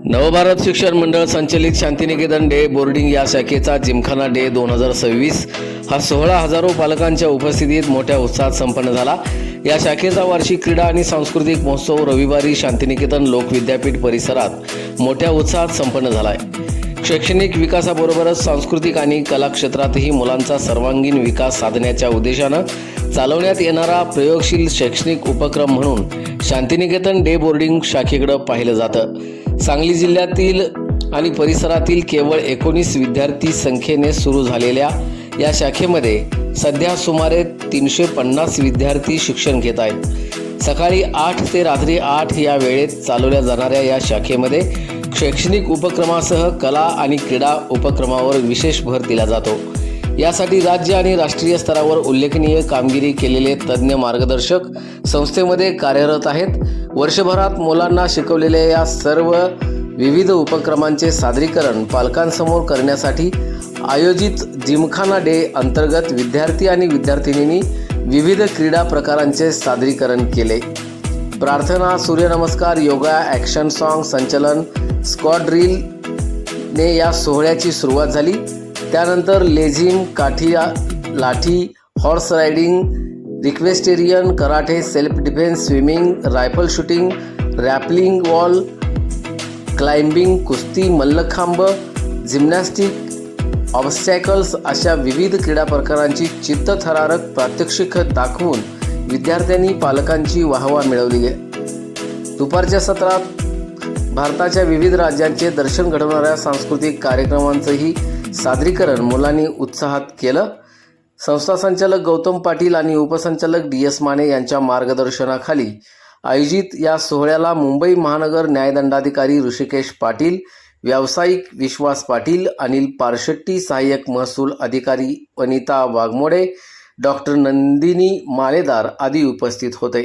नवभारत शिक्षण मंडळ संचलित शांतिनिकेतन डे बोर्डिंग या शाखेचा जिमखाना डे 2026 हा सोहळा हजारो पालकांच्या उपस्थितीत मोठ्या उत्साहात संपन्न झाला। या शाखेचा वार्षिक क्रीडा आणि सांस्कृतिक महोत्सव रविवारी शांतिनिकेतन लोक विद्यापीठ परिसरात मोठ्या उत्साहात संपन्न झाला आहे। शैक्षणिक विकासाबरोबरच सांस्कृतिक आणि कला क्षेत्रातही मुलांचा सर्वांगीण विकास साधण्याच्या उद्देशानं चालवण्यात येणारा प्रयोगशील शैक्षणिक उपक्रम म्हणून शांतिनिकेतन डे बोर्डिंग शाखेकडे पाहिलं जातं। सांगली जिल्ह्यातील आणि परिसरातील केवळ 19 विद्यार्थी संख्येने सुरू झालेल्या या शाखेमध्ये सध्या सुमारे 350 विद्यार्थी शिक्षण घेत आहेत। सकाळी 8 ते रात्री 8 या वेळेत चालवल्या जाणाऱ्या या शाखेमध्ये शैक्षणिक उपक्रमासह कला आणि क्रीडा उपक्रमावर विशेष भर दिला जातो। यासाठी राज्य आणि राष्ट्रीय स्तरावर उल्लेखनीय कामगिरी केलेले तज्ज्ञ मार्गदर्शक संस्थेमध्ये कार्यरत आहेत। वर्षभरात मुलांना शिकवलेल्या या सर्व विविध उपक्रमांचे सादरीकरण पालकांसमोर करण्यासाठी आयोजित जिमखाना डे अंतर्गत विद्यार्थी आणि विद्यार्थिनींनी विविध क्रीडा प्रकारांचे सादरीकरण केले। प्रार्थना, सूर्यनमस्कार, योगा, ॲक्शन सॉन्ग, संचलन, स्क्वॉड ड्रिल ने या सोहळ्याची सुरुवात झाली। त्यानंतर लेझिम, काठिया, लाठी, horse riding, equestrian, karate, self defence, swimming, rifle shooting, rappelling wall, climbing, कुस्ती, मल्लखांब, जिम्नॅस्टिक, ऑब्स्टॅकल्स अशा विविध क्रीडा प्रकारांची चित्तथरारक प्रात्यक्षिक दाखवून विद्यार्थ्यांनी पालकांची वाहवा मिळवली आहे। दुपारच्या सत्रात भारताच्या विविध राज्यांचे दर्शन घडवणाऱ्या सांस्कृतिक कार्यक्रमांचंही सादरीकरण मुलांनी उत्साहात केलं। संस्था संचालक गौतम पाटील आणि उपसंचालक DS माने यांच्या मार्गदर्शनाखाली आयोजित या सोहळ्याला मुंबई महानगर न्यायदंडाधिकारी ऋषिकेश पाटील, व्यावसायिक विश्वास पाटील, अनिल पारशेट्टी, सहाय्यक महसूल अधिकारी वनिता वाघमोडे, डॉक्टर नंदिनी मालेदार आदी उपस्थित होते।